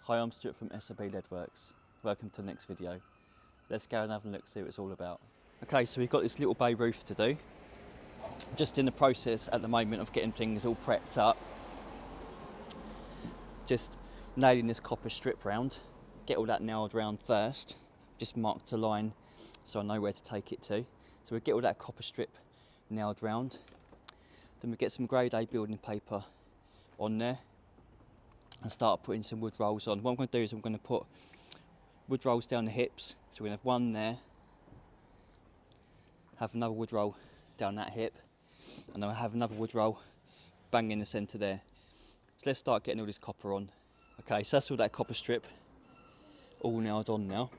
Hi, I'm Stuart from SAB Leadworks. Welcome to the next video. Let's go and have a look, see what it's all about. Okay, so we've got this little bay roof to do. Just in the process at the moment of getting things all prepped up. Just nailing this copper strip round. Get all that nailed round first. Just marked a line so I know where to take it to. So we get all that copper strip nailed round. Then we get some grade A building paper on there and start putting some wood rolls on. What I'm going to do is I'm going to put wood rolls down the hips. So we're going to have one there, have another wood roll down that hip, and then I'll have another wood roll bang in the centre there. So let's start getting all this copper on. Okay, so that's all that copper strip all nailed on now,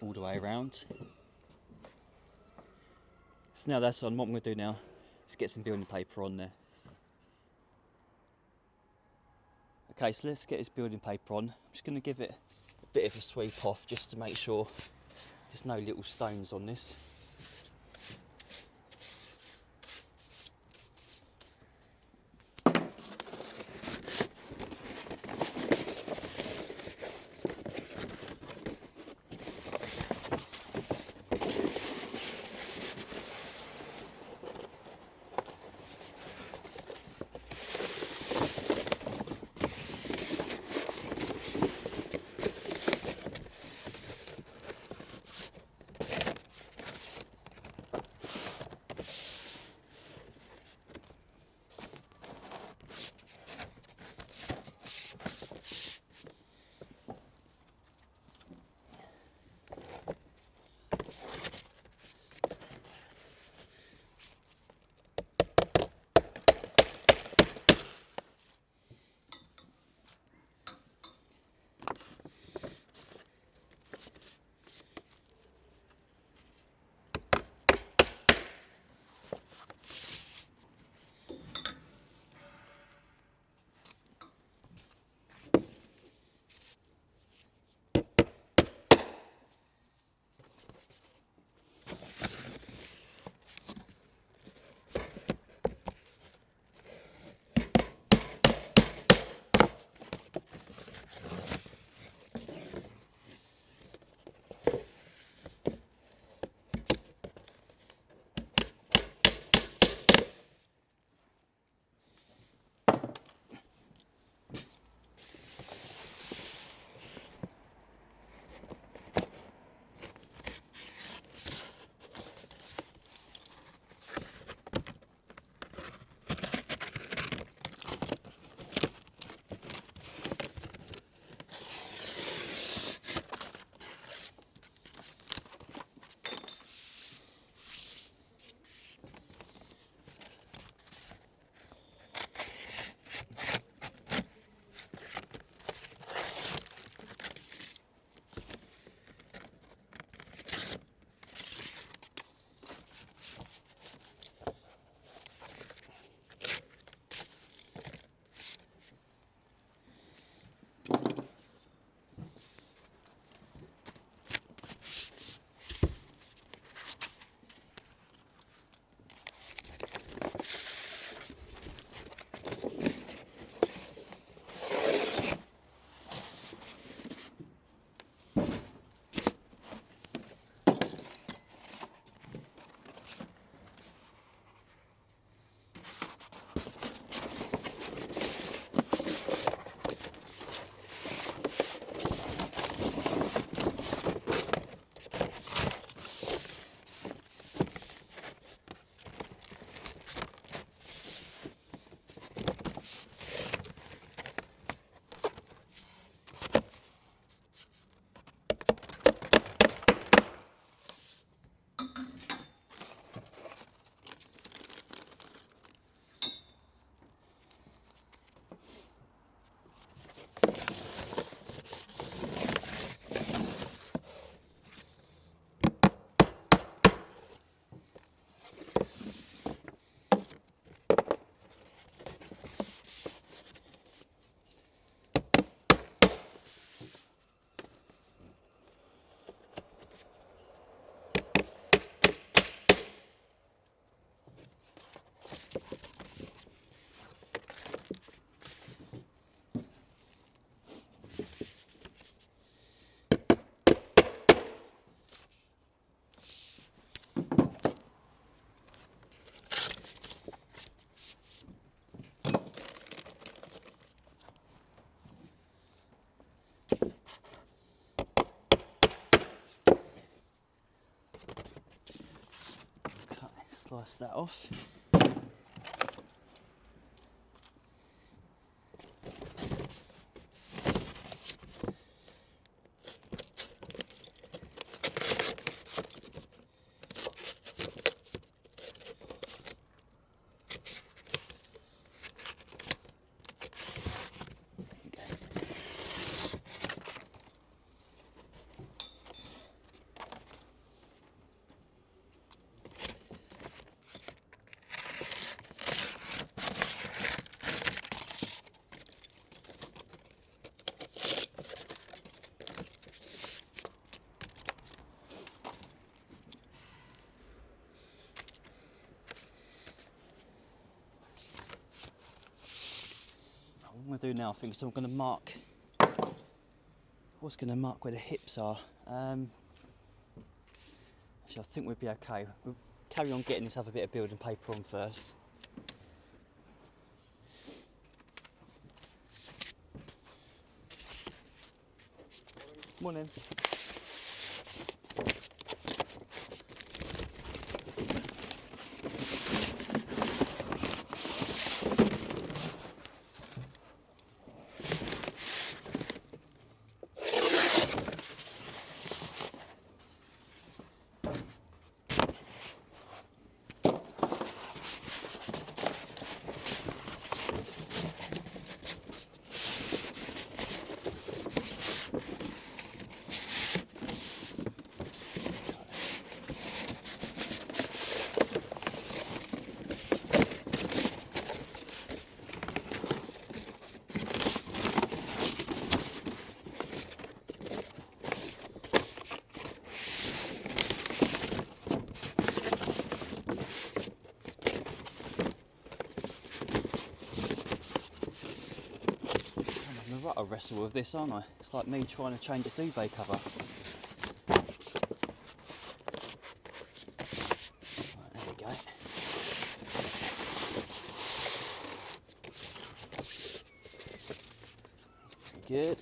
all the way around. So now that's on, what I'm going to do now is get some building paper on there. Okay, so let's get this building paper on. I'm just going to give it a bit of a sweep off just to make sure there's no little stones on this. dust that off. What I'm going to do now, I think, is I'm going to mark, where the hips are. Actually, I think we'll be okay. We'll carry on getting this other bit of building paper on first. Morning. I wrestle with this, aren't I? It's like me trying to change a duvet cover. Right, there we go. That's pretty good.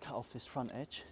Cut off this front edge.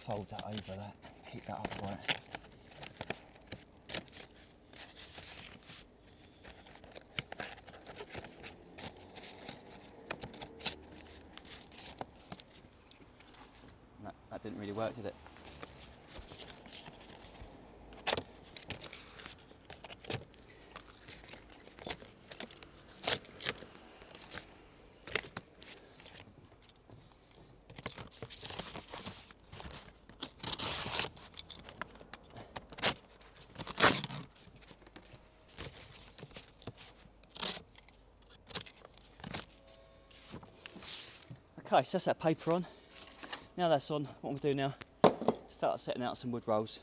fold that over that, keep that upright. No, that didn't really work, did it? Okay, so that's that paper on. Now that's on, what I'm going to do now, start setting out some wood rolls.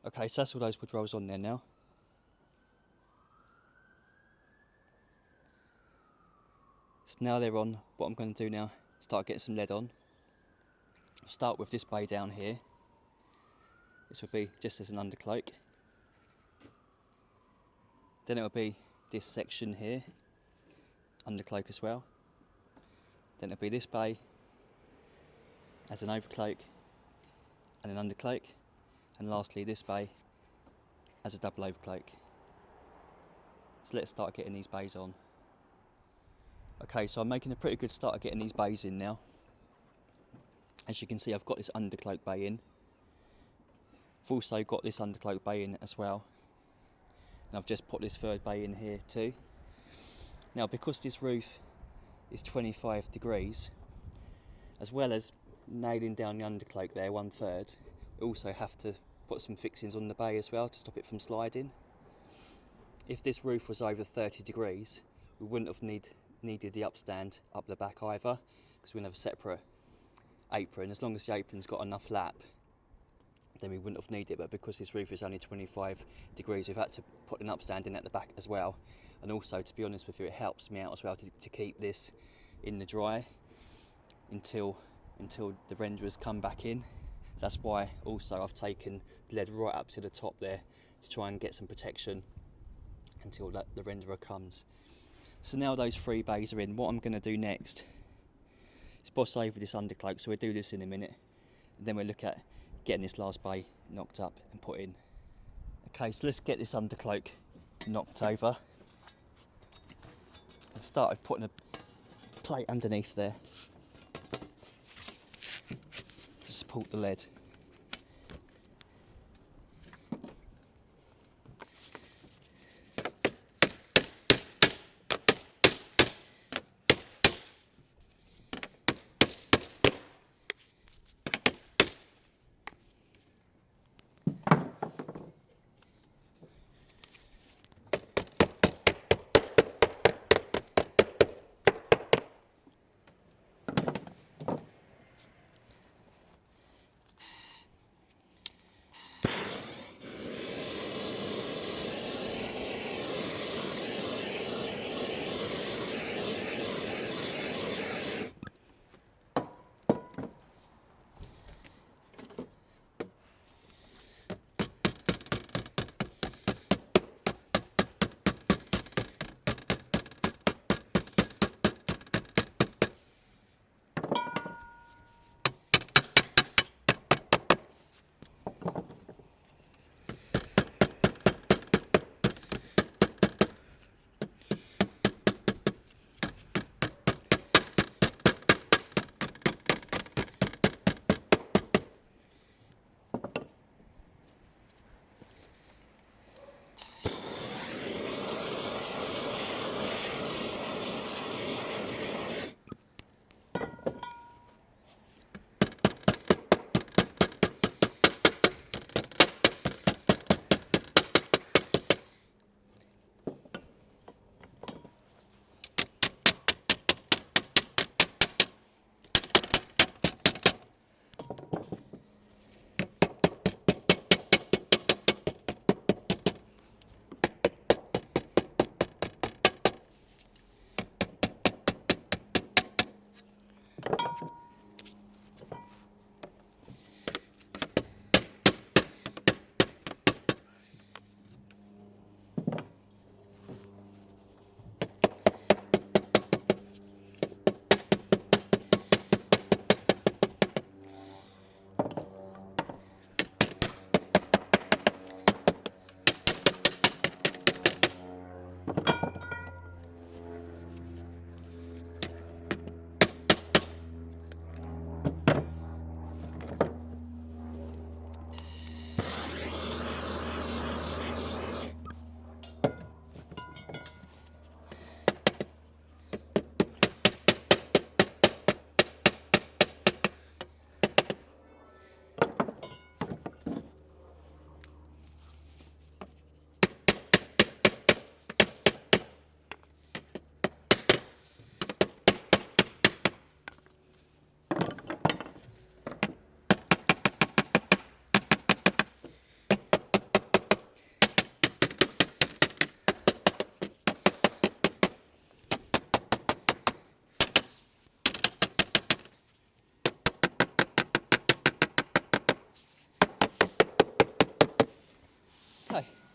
Okay, so that's all those wood rolls on there now. So now they're on, what I'm going to do now, start getting some lead on. I'll start with this bay down here. This will be just as an undercloak. Then it will be this section here, undercloak as well. Then it'll be this bay as an overcloak and an undercloak, and lastly this bay as a double overcloak. So let's start getting these bays on. Okay, so I'm making a pretty good start of getting these bays in now. As you can see, I've got this undercloak bay in. I've also got this undercloak bay in as well. And I've just put this third bay in here too. Now, because this roof is 25 degrees, as well as nailing down the undercloak there 1/3, we also have to put some fixings on the bay as well to stop it from sliding. If this roof was over 30 degrees, we wouldn't have needed the upstand up the back either, because we have a separate apron. As long as the apron's got enough lap, then we wouldn't have needed it. But because this roof is only 25 degrees, we've had to put an upstand in at the back as well. And also, to be honest with you, it helps me out as well to keep this in the dry until the renderers come back in. That's why also I've taken the lead right up to the top there to try and get some protection until the renderer comes. So now those 3 bays are in, what I'm going to do next is boss over this undercloak. So we'll do this in a minute, and then we'll look at getting this last bay knocked up and put in. Okay, so let's get this undercloak knocked over. I started putting a plate underneath there to support the lead.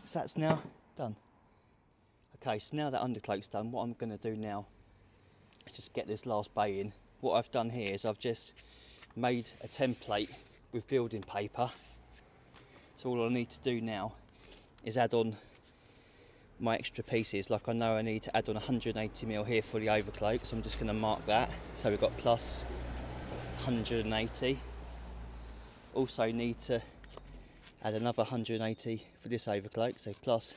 So that's now done. Okay, so now that undercloak's done, what I'm going to do now is just get this last bay in. What I've done here is I've just made a template with building paper. So all I need to do now is add on my extra pieces. Like I know I need to add on 180mm here for the overcloak, so I'm just going to mark that. So we've got plus 180. Also need to add another 180 for this overcloak, so plus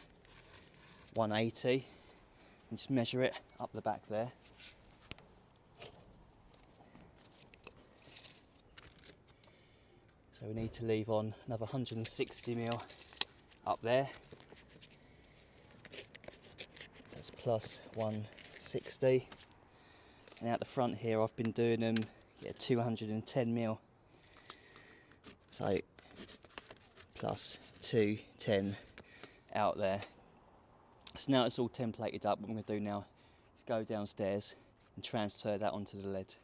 180, and just measure it up the back there. So we need to leave on another 160mm up there. So that's plus 160. And out the front here I've been doing them 210mm. So plus 210 out there. So now it's all templated up. What I'm going to do now is go downstairs and transfer that onto the lead.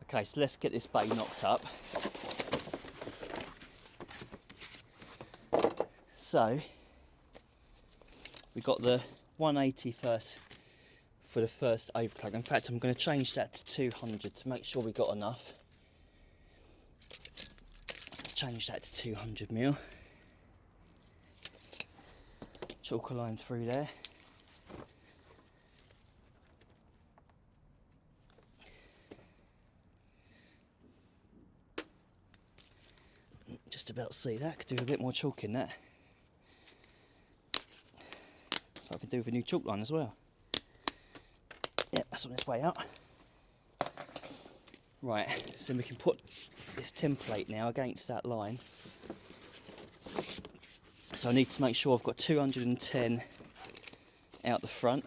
Okay, so let's get this bay knocked up. So we got the 180 first for the first overcloak. In fact, I'm going to change that to 200 to make sure we got enough. Change that to 200mm. Chalk a line through there. Just about see that. Could do a bit more chalk in that. So I can do with a new chalk line as well. Yep, that's on its way out. Right, so we can put this template now against that line. So I need to make sure I've got 210 out the front.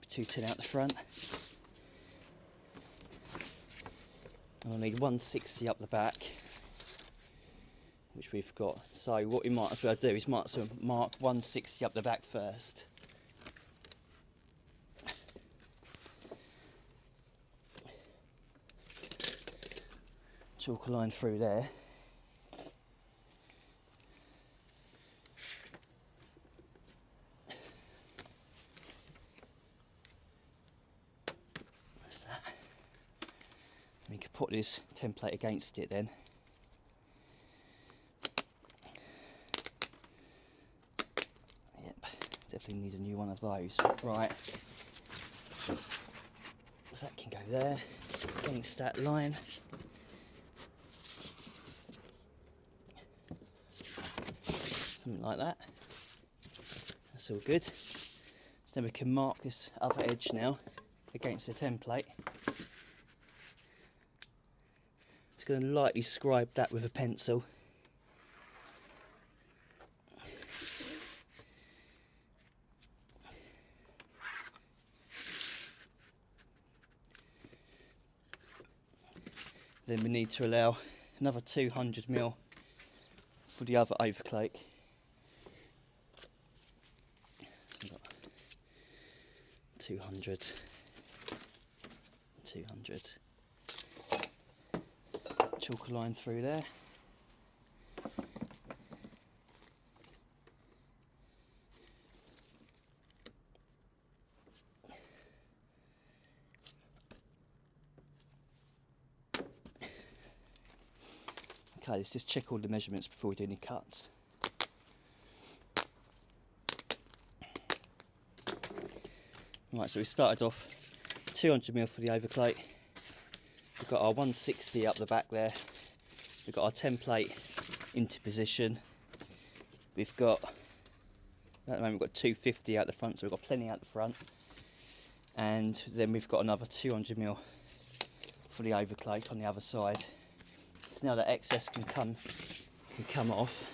210 out the front. And I need 160 up the back, which we've got. So what we might as well do is might as well mark 160 up the back first. Chalk a line through there. That's that. We could put this template against it then. Yep, definitely need a new one of those. Right. So that can go there, against that line. Something like that. That's all good. So then we can mark this other edge now against the template. Just going to lightly scribe that with a pencil. Then we need to allow another 200mm for the other overcloak. 200. Chalk a line through there. Okay, let's just check all the measurements before we do any cuts. Right, so we started off 200mm for the overcloak. We've got our 160 up the back there. We've got our template into position. We've got, at the moment we've got 250 out the front, so we've got plenty out the front. And then we've got another 200mm for the overcloak on the other side. So now that excess can come off.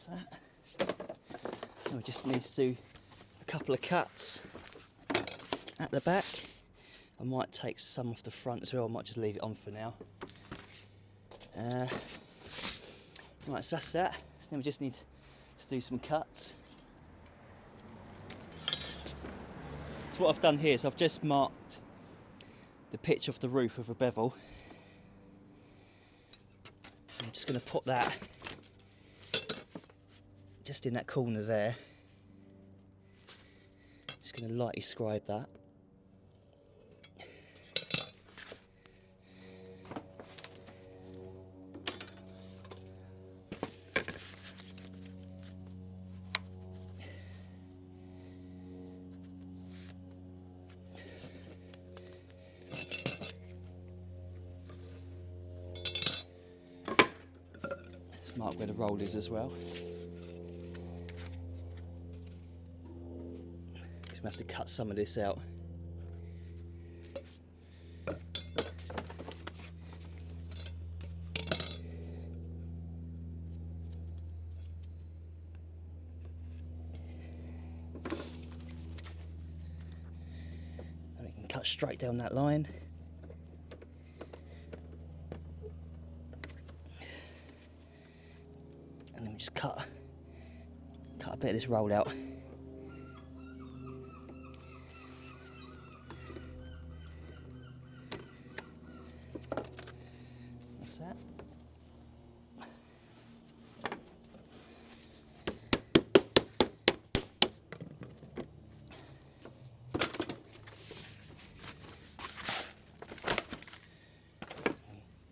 That's that. And we just need to do a couple of cuts at the back. I might take some off the front as well. I might just leave it on for now. Right, so that's that. So then we just need to do some cuts. So what I've done here is I've just marked the pitch of the roof with a bevel. I'm just going to put that just in that corner there. Just going to lightly scribe that. Let's mark where the roll is as well. We have to cut some of this out. And we can cut straight down that line. And then we just cut a bit of this roll out. That's that.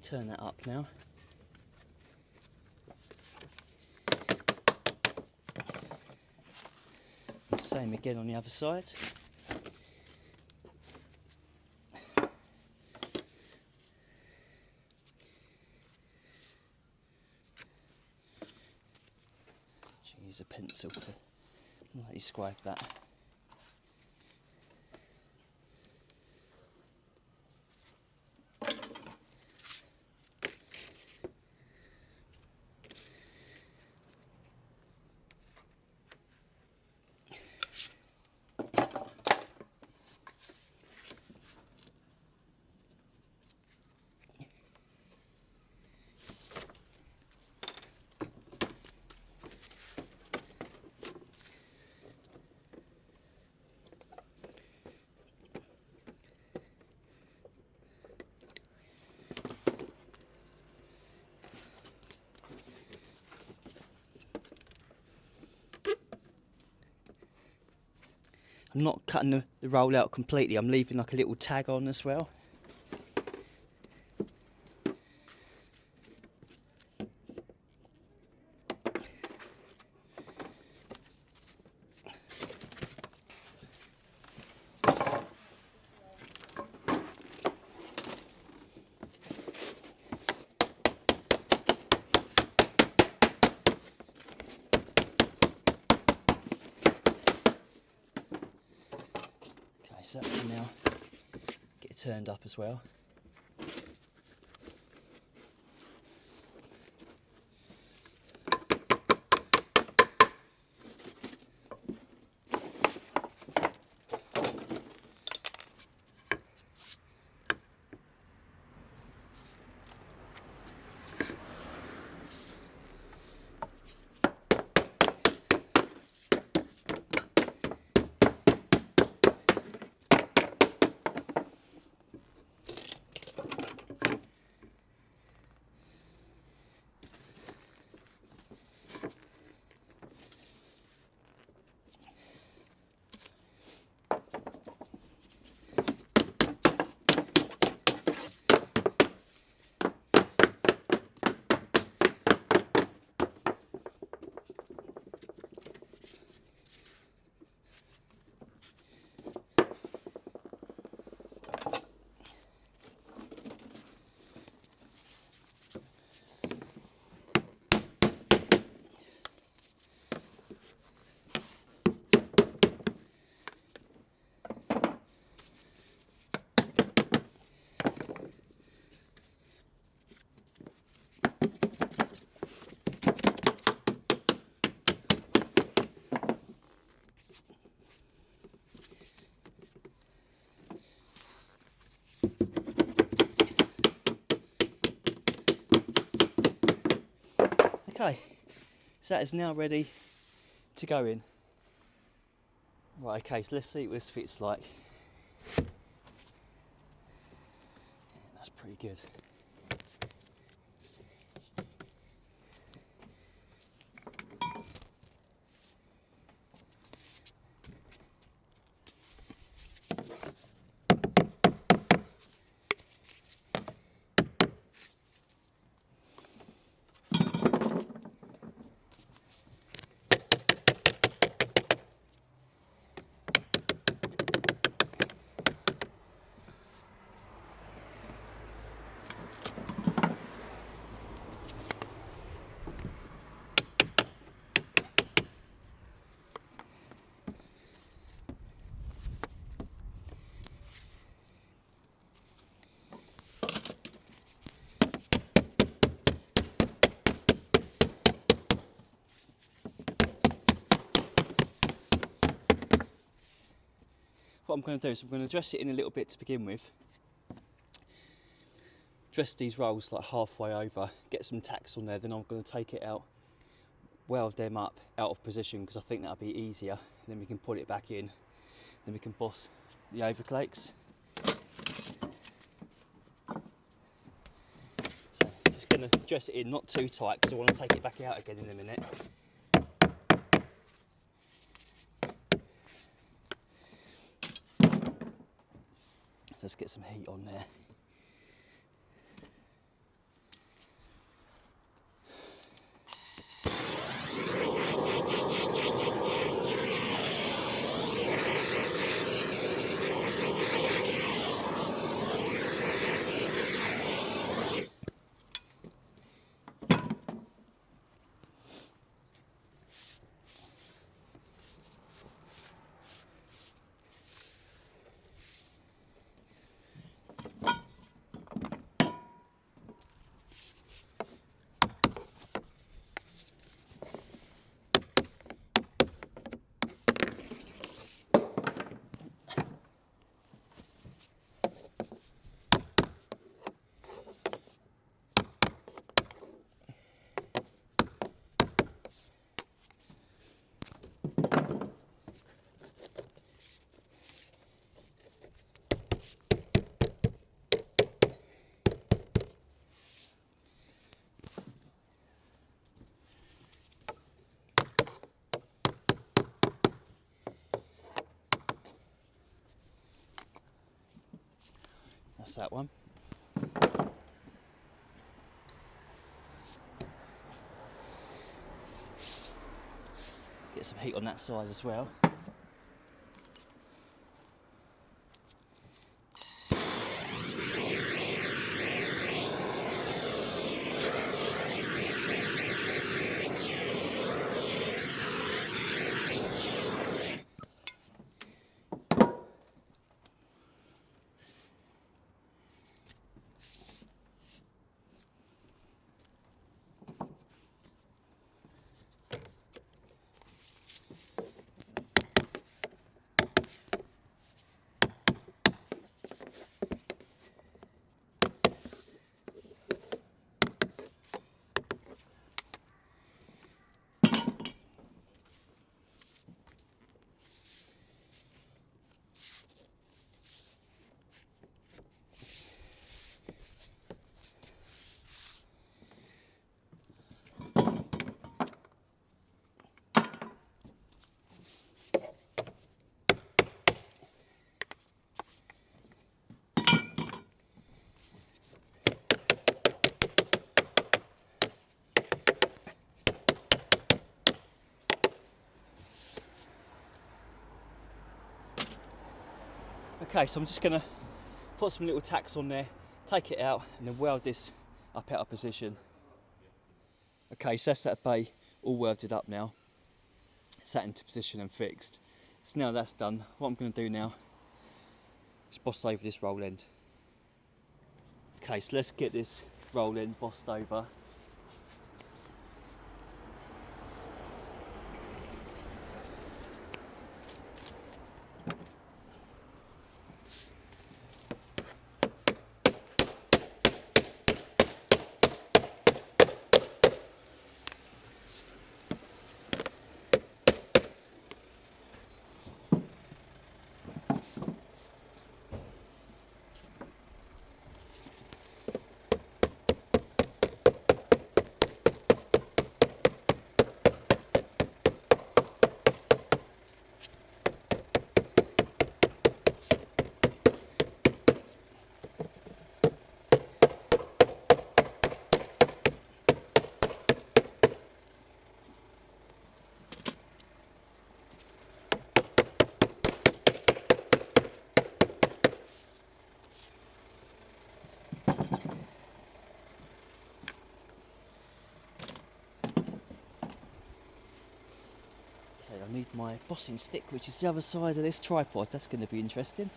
Turn that up now. Same again on the other side. Use a pencil to lightly scribe that. I'm not cutting the roll out completely, I'm leaving like a little tag on as well. So that can now get turned up as well. Okay, so that is now ready to go in. Right, okay, so let's see what this fits like. Yeah, that's pretty good. What I'm going to do is I'm going to dress it in a little bit to begin with. Dress these rolls like halfway over, get some tacks on there, then I'm going to take it out, weld them up out of position because I think that'll be easier. And then we can put it back in, then we can boss the overclakes. So just going to dress it in, not too tight because I want to take it back out again in a minute. Let's get some heat on there. That's that one. Get some heat on that side as well. Okay, so I'm just going to put some little tacks on there, take it out and then weld this up out of position. Okay, so that's that bay all welded up now, sat into position and fixed. So now that's done, what I'm going to do now is boss over this roll end. Okay, so let's get this roll end bossed over. my bossing stick, which is the other side of this tripod. That's going to be interesting.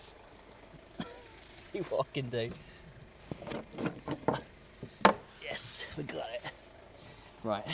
See what I can do. Yes, we got it. Right.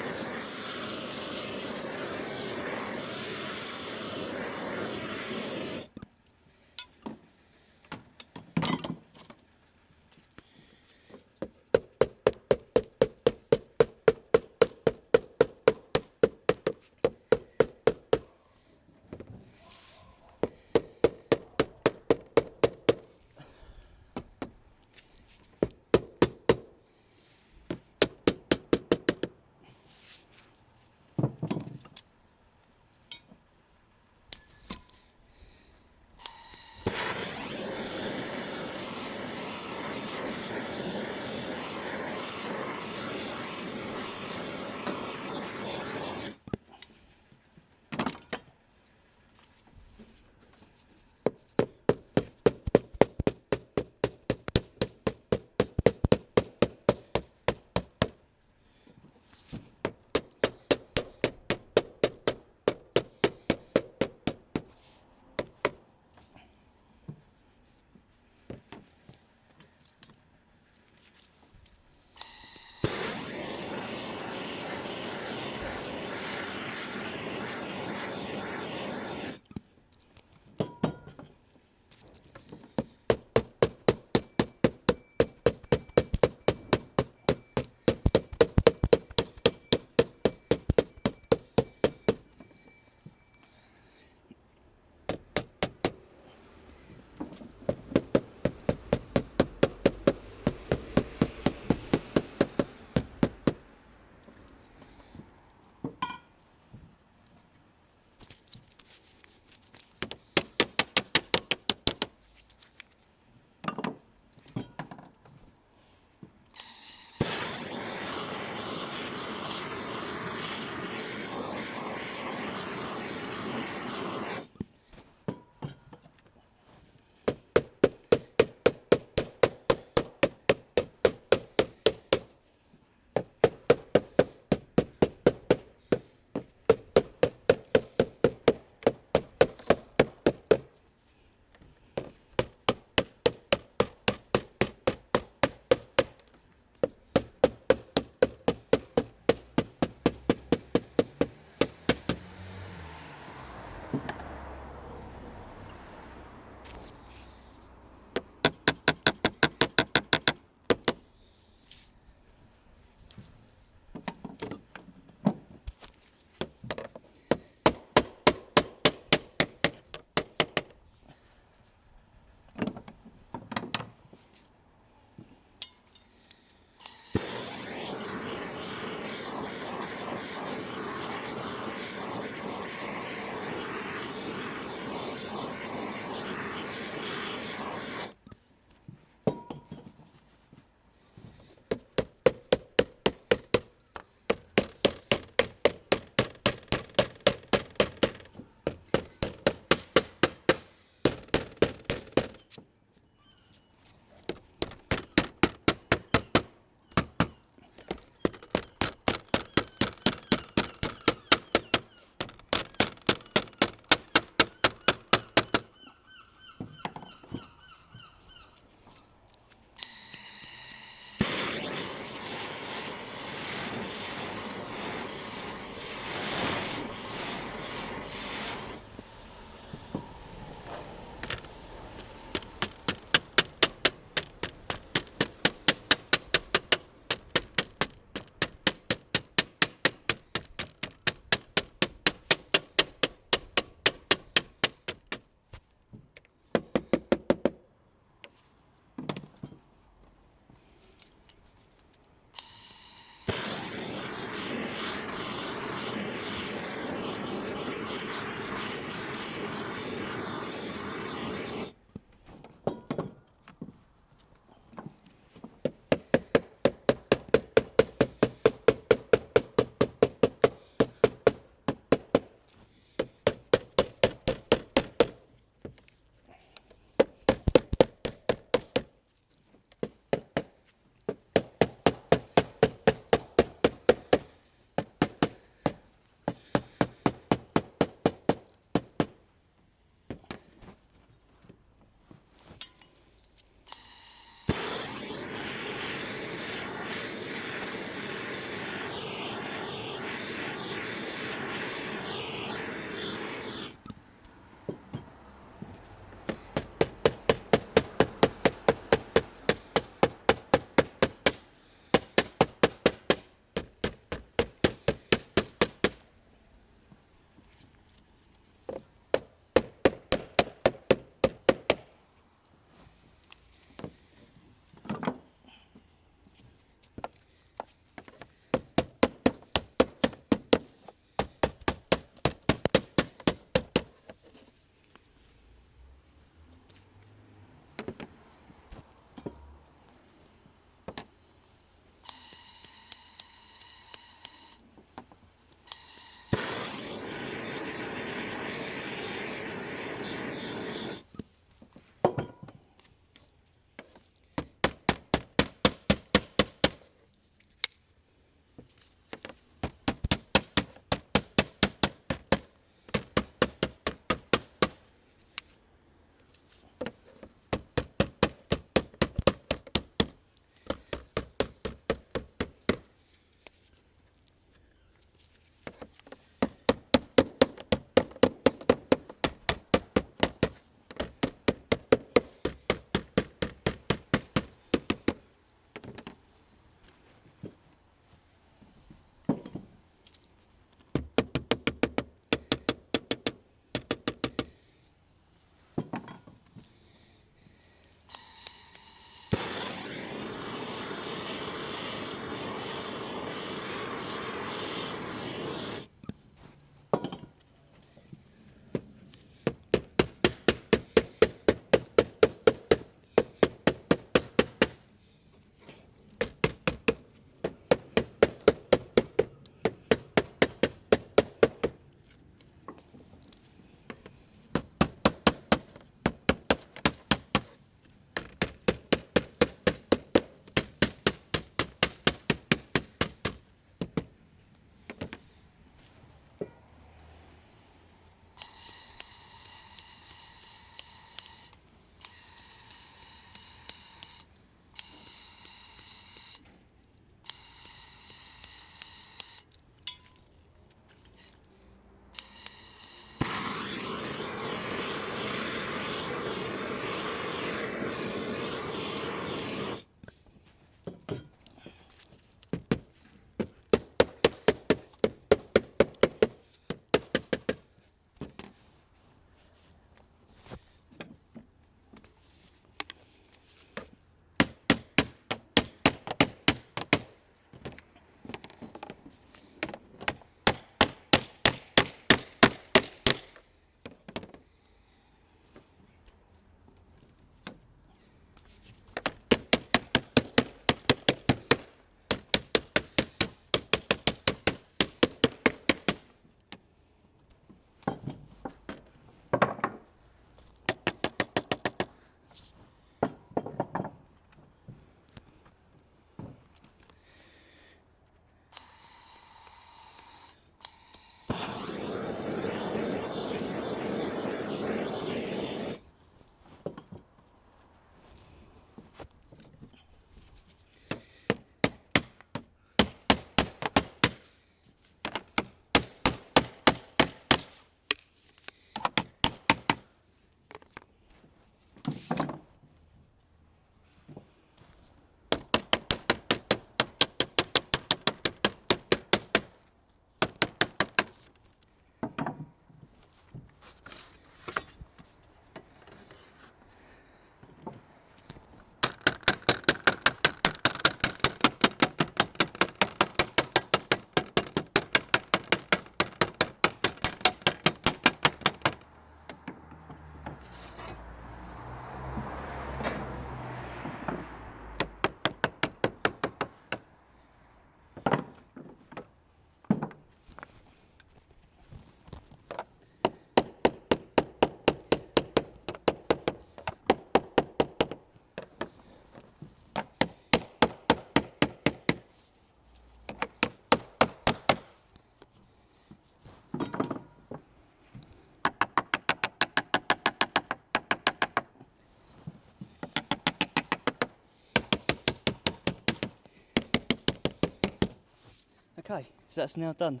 Okay, so that's now done.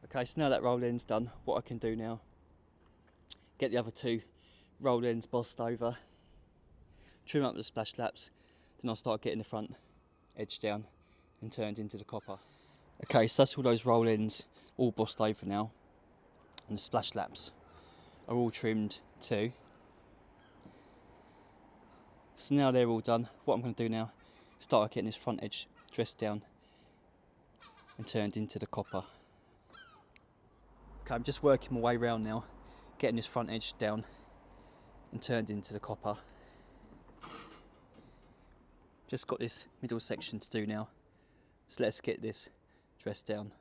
Okay, so now that roll end's done, what I can do now, get the other two roll ends bossed over, trim up the splash laps, then I'll start getting the front edge down and turned into the copper. Okay, so that's all those roll ends all bossed over now, and the splash laps are all trimmed too. So now they're all done, what I'm going to do now is start getting this front edge dressed down and turned into the copper. Okay, I'm just working my way around now, getting this front edge down and turned into the copper. Just got this middle section to do now, so let's get this dressed down.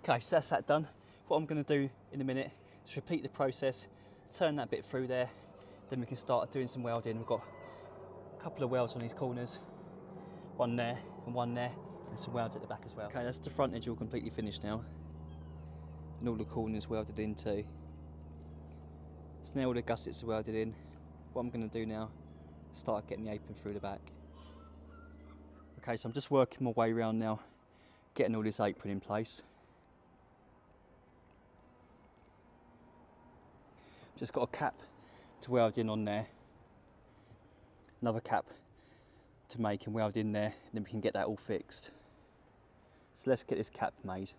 Okay, so that's that done. What I'm going to do in a minute is repeat the process, turn that bit through there, then we can start doing some welding. We've got a couple of welds on these corners, one there and one there, and some welds at the back as well. Okay, that's the front edge all completely finished now, and all the corners welded in too. So now all the gussets are welded in. What I'm going to do now is start getting the apron through the back. Okay, so I'm just working my way around now, getting all this apron in place. Just got a cap to weld in on there, another cap to make and weld in there, and then we can get that all fixed. So let's get this cap made.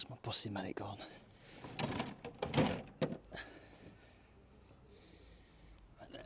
Where's my bossy mallet gone? Right there.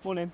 Morning.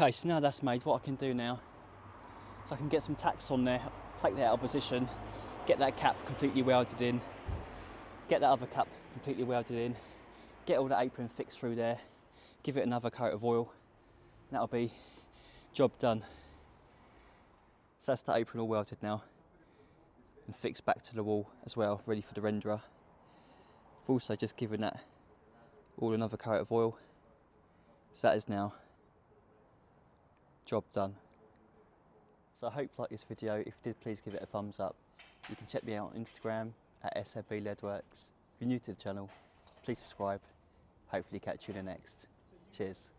Okay, so now that's made, what I can do now, so I can get some tacks on there, take that out of position, get that cap completely welded in, get that other cap completely welded in, get all the apron fixed through there, give it another coat of oil, and that'll be job done. So that's the apron all welded now, and fixed back to the wall as well, ready for the renderer. I've also just given that all another coat of oil, so that is now job done. So I hope you liked this video. If you did, please give it a thumbs up. You can check me out on Instagram at SFB Leadworks. If you're new to the channel, please subscribe. Hopefully catch you in the next. Cheers.